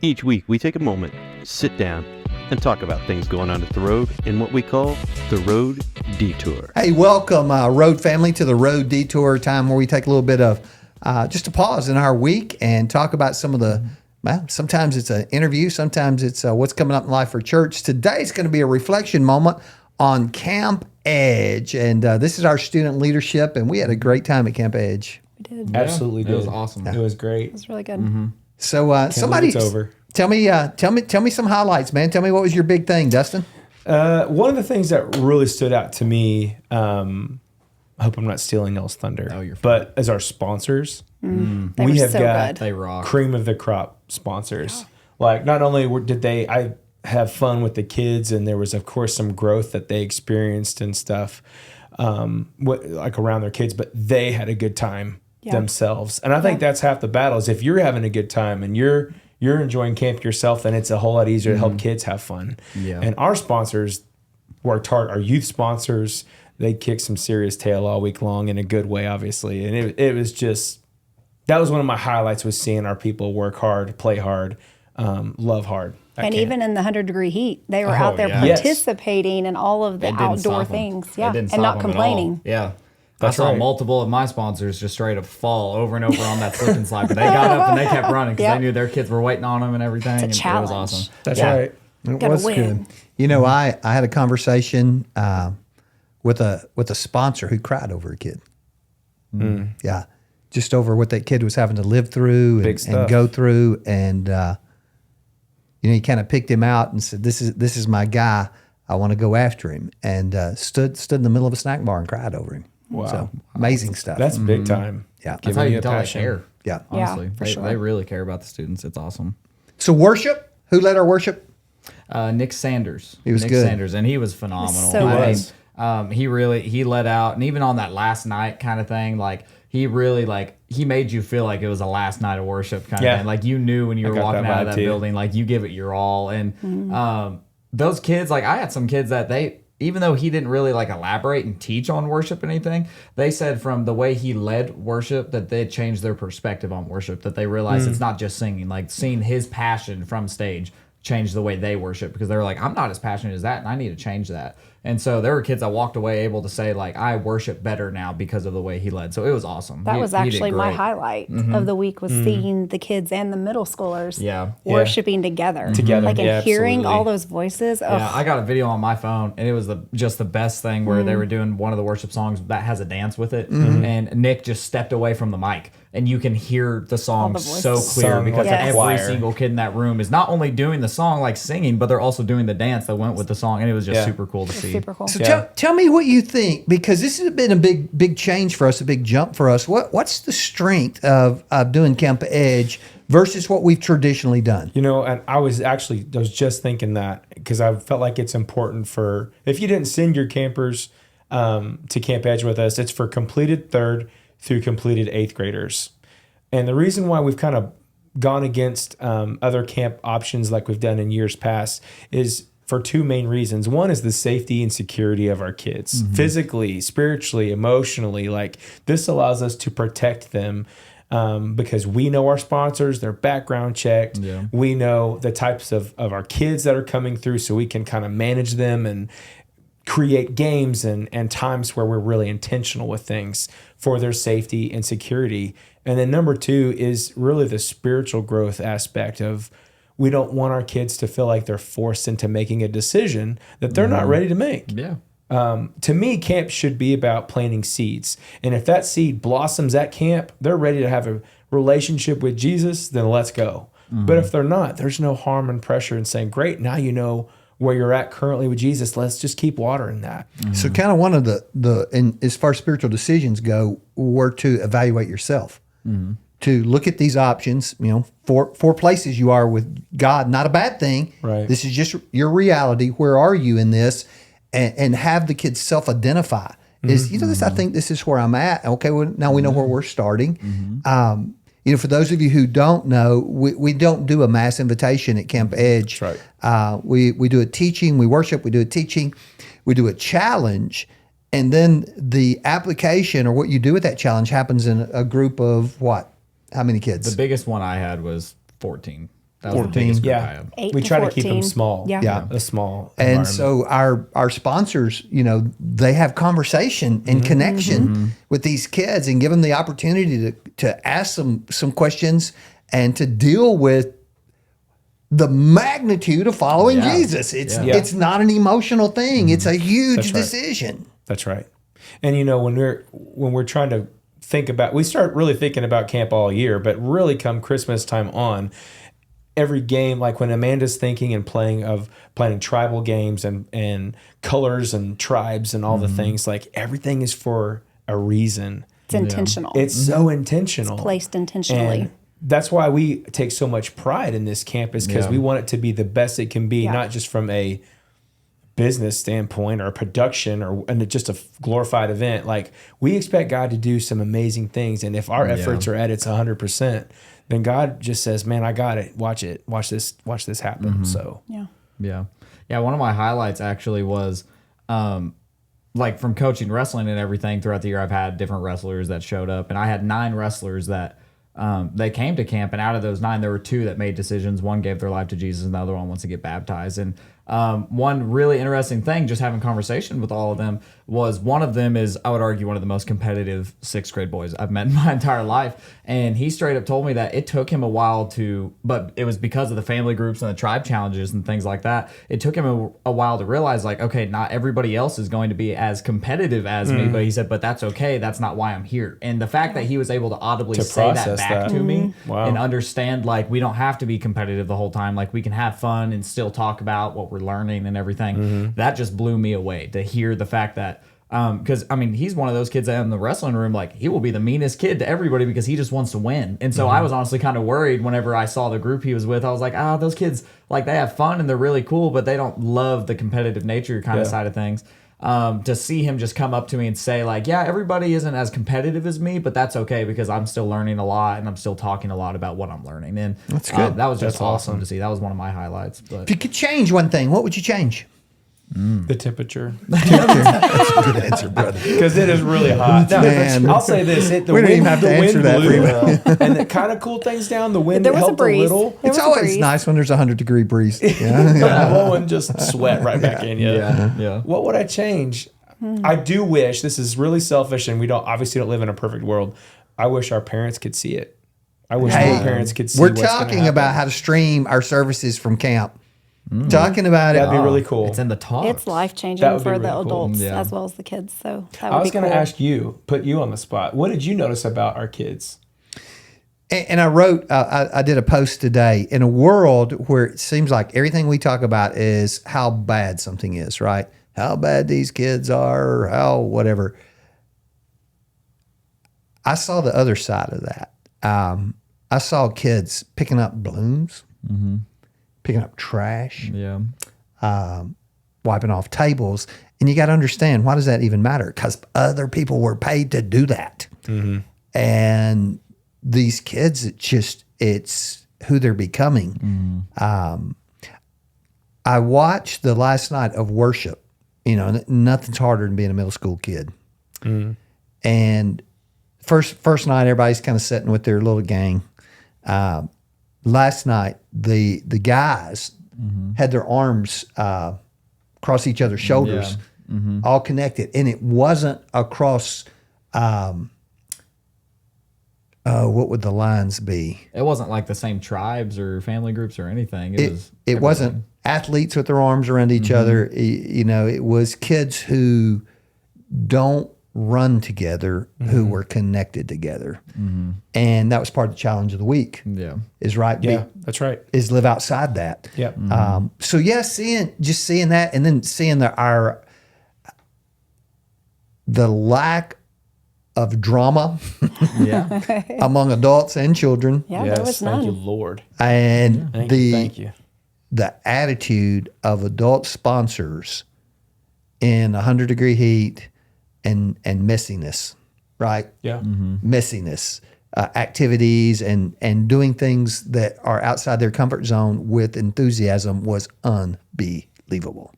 Each week, we take a moment, sit down, and talk about things going on at the road in what we call the Road Detour. Hey, welcome, Road family, to the Road Detour, time where we take a little bit of just a pause in our week and talk about some of the, well, sometimes it's an interview, sometimes it's what's coming up in life for church. Today's going to be a reflection moment on CampEdge, and this is our student leadership, and we had a great time at CampEdge. We did. Absolutely did. It was awesome. It was great. It was really good. So somebody, it's over. Tell me some highlights, man. Tell me what was your big thing, Dustin. One of the things that really stood out to me, I hope I'm not stealing Nell's thunder, Oh, you're fine. but as our sponsors, They we were have so got good. They rock. cream of the crop sponsors. Like, not only did I have fun with the kids, and there was, of course, some growth that they experienced and stuff, like around their kids, but they had a good time themselves. And I think that's half the battle is if you're having a good time and you're enjoying camp yourself, then it's a whole lot easier to help kids have fun. Yeah. And our sponsors worked hard. Our youth sponsors, they kicked some serious tail all week long in a good way, obviously. And it was just, that was one of my highlights, was seeing our people work hard, play hard, love hard. And even in the 100-degree heat, they were out there yeah. participating in all of the It didn't outdoor stop 'em. things. It Yeah, didn't and stop not 'em at all. complaining. Yeah. That's I saw right. multiple of my sponsors just straight up fall over and over on that slip and slide, but they got up and they kept running because they knew their kids were waiting on them and everything. It's a and challenge. It was awesome. That's right. It Gotta was win. good. You know, I had a conversation with a sponsor who cried over a kid. Yeah, just over what that kid was having to live through Big and stuff. go through, and you know, he kind of picked him out and said, "This is my guy. I want to go after him," and stood in the middle of a snack bar and cried over him. Wow. So amazing stuff. That's big time. Yeah. That's Giving how you you can a tell they passion. care. Yeah. Honestly. Yeah, for they, sure. they really care about the students. It's awesome. So worship. Who led our worship? Nick Sanders. He was Nick good. Sanders, and he was phenomenal. So I good. mean, he let out, and even on that last night kind of thing, like he really he made you feel like it was a last night of worship kind of Yeah. thing. Like you knew when you I were got walking that out of vibe that too. building, like you give it your all. And those kids, like I had some kids that even though he didn't really elaborate and teach on worship or anything, they said from the way he led worship that they changed their perspective on worship, that they realized it's not just singing, like seeing his passion from stage changed the way they worship, because they were like, I'm not as passionate as that and I need to change that. And so there were kids that walked away able to say I worship better now because of the way he led. So it was awesome. That He- was he did actually my great. highlight of the week, was seeing the kids and the middle schoolers Yeah. worshiping together. Together, Like, and yeah, hearing absolutely. all those voices. Yeah, I got a video on my phone, and it was just the best thing where they were doing one of the worship songs that has a dance with it, and Nick just stepped away from the mic, and you can hear the song the so voices. clear Sung because like a every choir. single kid in that room is not only doing the song singing, but they're also doing the dance that went with the song, and it was just Yeah. super cool to see. super cool. So Yeah. tell me what you think, because this has been a big change for us, a big jump for us. What's the strength of doing CampEdge versus what we've traditionally done? You know, and I was just thinking that, because I felt like it's important for, if you didn't send your campers to CampEdge with us, it's for completed 3rd through completed 8th graders. And the reason why we've kind of gone against other camp options like we've done in years past is for 2 main reasons. One is the safety and security of our kids, physically, spiritually, emotionally. Like, this allows us to protect them because we know our sponsors, they're background checked. Yeah. We know the types of our kids that are coming through, so we can kind of manage them and create games and times where we're really intentional with things for their safety and security. And then number 2 is really the spiritual growth aspect of, we don't want our kids to feel like they're forced into making a decision that they're not ready to make. Yeah. To me, camp should be about planting seeds. And if that seed blossoms at camp, they're ready to have a relationship with Jesus, then let's go. But if they're not, there's no harm and pressure in saying, great, now you know where you're at currently with Jesus. Let's just keep watering that. So kind of one of and as far as spiritual decisions go, were to evaluate yourself, to look at these options, you know, four places you are with God, not a bad thing. Right. This is just your reality. Where are you in this? And have the kids self-identify. Is, you know, this, I think this is where I'm at. Okay, well, now we know where we're starting. You know, for those of you who don't know, we don't do a mass invitation at CampEdge. That's right. We do a teaching, we worship, we do a teaching, we do a challenge, and then the application or what you do with that challenge happens in a group of what? How many kids? The biggest one I had was 14. That was 14. the biggest group I Yeah. had. 8 We to try to keep 14. them small. Yeah. Yeah. A small And environment. so our sponsors, they have conversation and connection with these kids and give them the opportunity to ask some questions and to deal with the magnitude of following Yeah. Jesus. Yeah. It's not an emotional thing. It's a huge That's right. decision. That's right. And when we're trying to think about, we start really thinking about camp all year, but really come Christmas time on, every game, like when Amanda's thinking and planning tribal games and colors and tribes and all the things, like everything is for a reason. It's intentional. It's so intentional. placed intentionally. And that's why we take so much pride in this camp, is because Yeah. we want it to be the best it can be, Yeah. not just from a business standpoint or a production and just a glorified event. Like, we expect God to do some amazing things, and if our efforts are at its 100%, then God just says, "Man, I got it. Watch it. Watch this happen." So Yeah. Yeah. One of my highlights actually was, like from coaching wrestling and everything throughout the year, I've had different wrestlers that showed up, and I had 9 wrestlers that they came to camp, and out of those 9, there were 2 that made decisions. One gave their life to Jesus, and the other one wants to get baptized. And one really interesting thing, just having conversation with all of them, was one of them is, I would argue, one of the most competitive 6th grade boys I've met in my entire life. And he straight up told me that it took him a while but it was because of the family groups and the tribe challenges and things like that. It took him a while to realize, like, okay, not everybody else is going to be as competitive as me. But he said, but that's okay. That's not why I'm here. And the fact that he was able to audibly say that process back that. to me Wow. and understand, like, we don't have to be competitive the whole time. Like, we can have fun and still talk about what we're learning and everything. That just blew me away to hear the fact that, because I mean, he's one of those kids that in the wrestling room, like, he will be the meanest kid to everybody because he just wants to win. And so I was honestly kind of worried whenever I saw the group he was with. I was like, those kids, like, they have fun and they're really cool, but they don't love the competitive nature kind of side of things. To see him just come up to me and say, like, yeah, everybody isn't as competitive as me, but that's okay because I'm still learning a lot and I'm still talking a lot about what I'm learning. And That's good. That was just That's awesome awesome to see. That was one of my highlights. But If you could change one thing, what would you change? the temperature, That's a good answer, brother. because it is really hot. Now, Man. I'll say this: the We don't wind, even have to the answer wind that for blew, and it kind of cooled things down. The wind There was a helped breeze. little. There It's was a always breeze. nice when there's a 100-degree breeze. Yeah. Blowing just sweat right back in you. yeah. What would I change? I do wish, this is really selfish, and we obviously don't live in a perfect world. I wish our parents could see it. I wish Hey, more parents could see. We're what's gonna talking happen. about how to stream our services from camp. Talking about That'd be it. really cool. It's in the talk. It's life That changing would be for the really cool. adults Yeah. as well as the kids. So that I would was be going cool. to ask you, put you on the spot. What did you notice about our kids? And I wrote, I did a post today. In a world where it seems like everything we talk about is how bad something is, right? How bad these kids are, or how whatever. I saw the other side of that. I saw kids picking up balloons, picking up trash, Yeah. wiping off tables. And you got to understand, why does that even matter? Because other people were paid to do that. And these kids, it's who they're becoming. I watched the last night of worship. Nothing's harder than being a middle school kid. And first night, everybody's kind of sitting with their little gang. Last night, the guys had their arms across each other's shoulders, all connected, and it wasn't across. What would the lines be? It wasn't like the same tribes or family groups or anything. It wasn't athletes with their arms around each other. It was kids who don't run together, who were connected together. And that was part of the challenge of the week. Yeah. Is right. Yeah, that's right. Is live outside that. Yep. So yeah, seeing that, and then seeing the lack of drama Yeah. among adults and children, Yeah, there was thank you, none. Lord. and Thank you. the attitude of adult sponsors in 100-degree heat and messiness, right? Yeah. Messiness, activities and doing things that are outside their comfort zone with enthusiasm was unbelievable.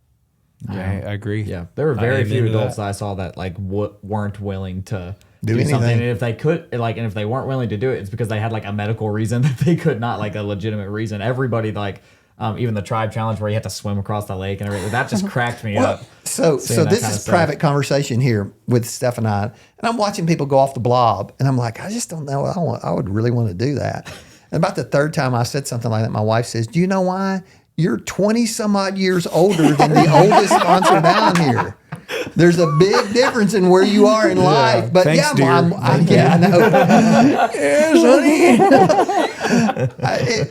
I agree. Yeah. There were I very am few into adults that. that I saw that, like, weren't willing to Do something. anything. And if they could, like, and if they weren't willing to do it, it's because they had like a medical reason that they could not, like a legitimate reason. Everybody, like, even the tribe challenge where you had to swim across the lake and everything, that just cracked me up. So seeing that this kind is of stuff. private conversation here with Steph and I, and I'm watching people go off the blob, and I'm like, I just don't know. I would really want to do that. And about the third time I said something like that, my wife says, "Do you know why? You're 20 some odd years older than the oldest sponsor down here. There's a big difference in where you are in life." But Thanks, yeah, dear. I know. Yes, honey.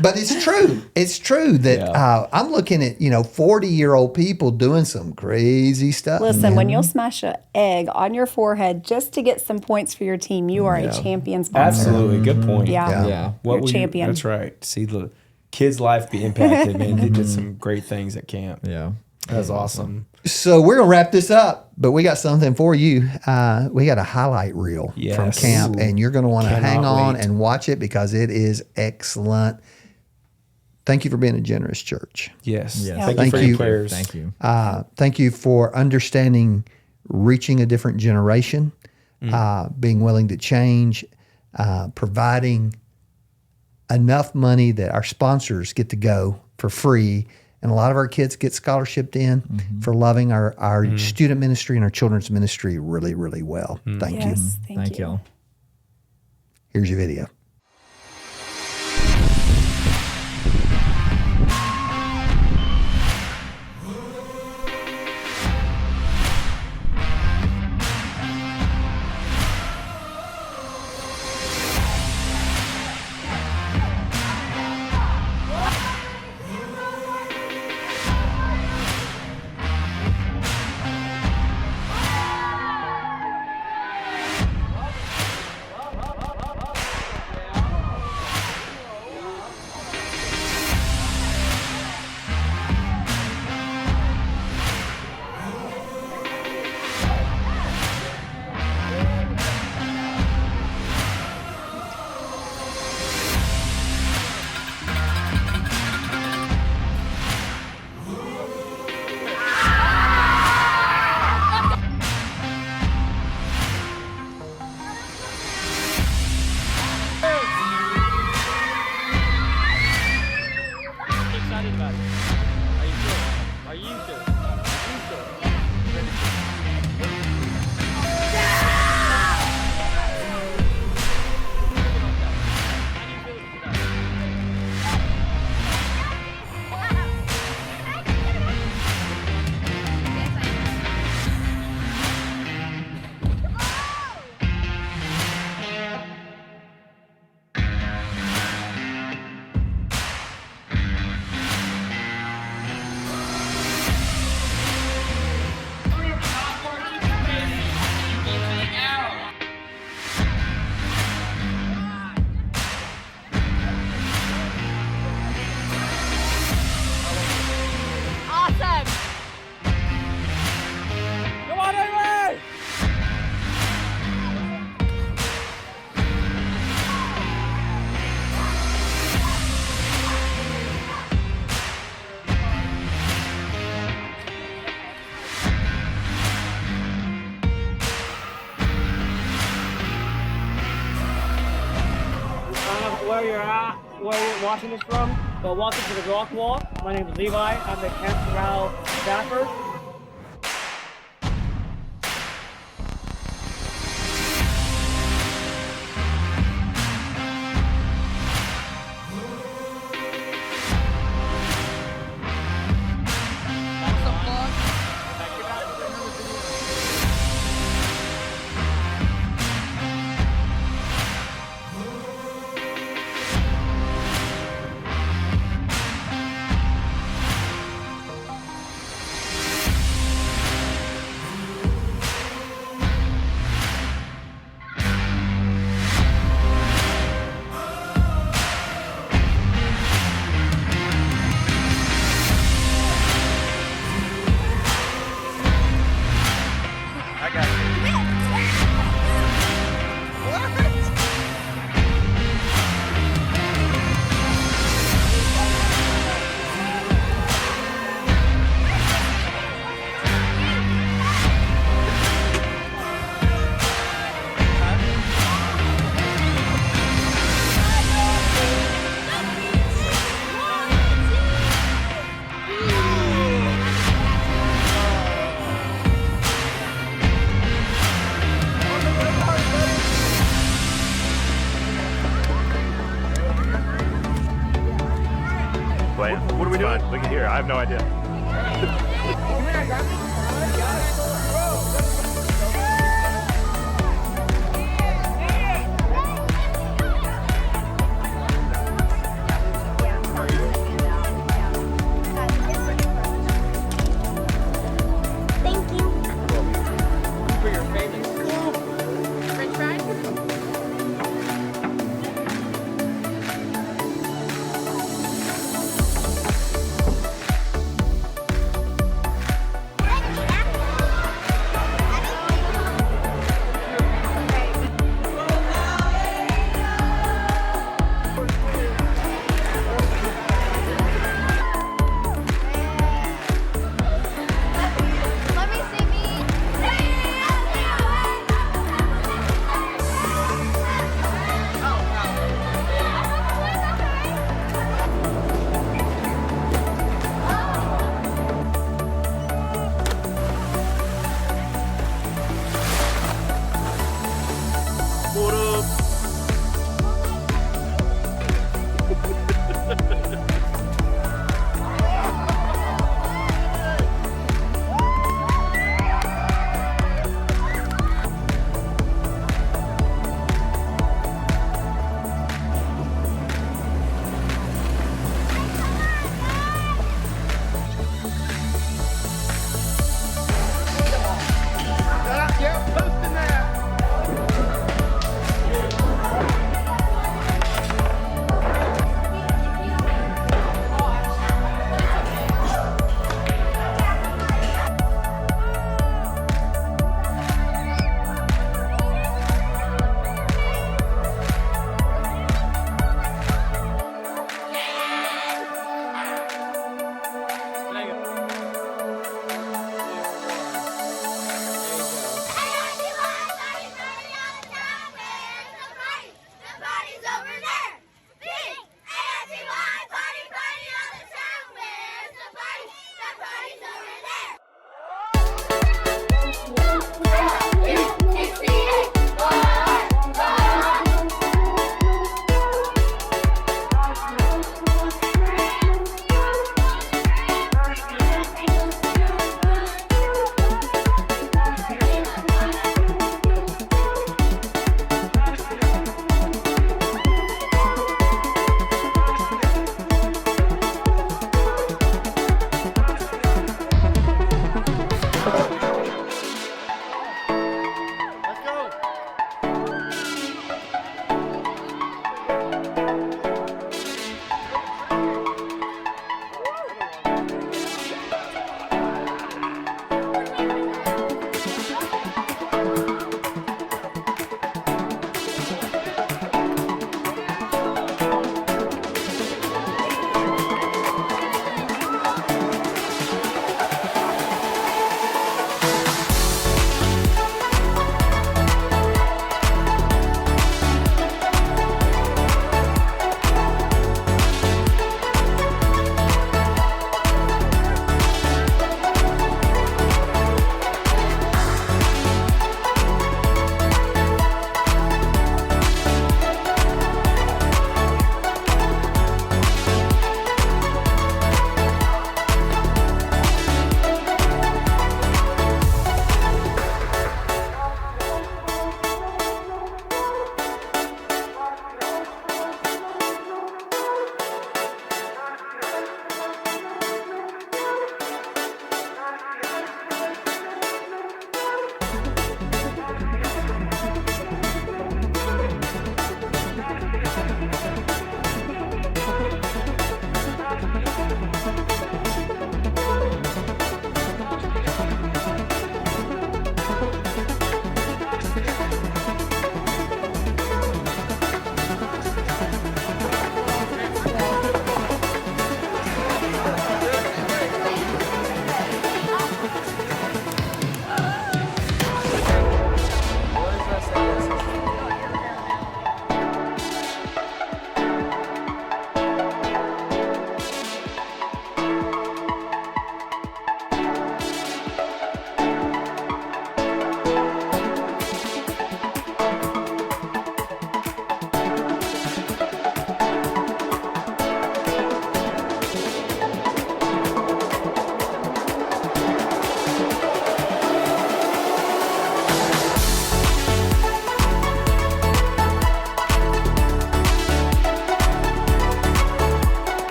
But it's true. It's true that I'm looking at 40-year-old people doing some crazy stuff. Listen, when you'll smash an egg on your forehead just to get some points for your team, you are a champion sponsor. Absolutely. Good point. Yeah. Yeah. You're a will you- champion. That's right. See the kid's life be impacted, man. They did some great things at camp. Yeah. That's awesome. So we're gonna wrap this up, but we got something for you. We got a highlight reel from Yes. camp, and you're gonna want to Cannot hang on wait. and watch it because it is excellent. Thank you for being a generous church. Yes. Yes. Thank you Thank for you. your prayers. Thank you. Thank you for understanding, reaching a different generation, being willing to change, providing enough money that our sponsors get to go for free. And a lot of our kids get scholarshiped in for loving our student ministry and our children's ministry really, really well. Thank you. Yes, Thank you. Here's your video. Excited about it. Are you sure? Are you sure? Are you sure? Awesome! Come on, everybody! Where you're at, where you're watching this from, but welcome to the Rock Wall. My name is Levi. I'm the Camp Corral staffer. playing? What are we doing? Look at here. I have no idea. Can we not drive?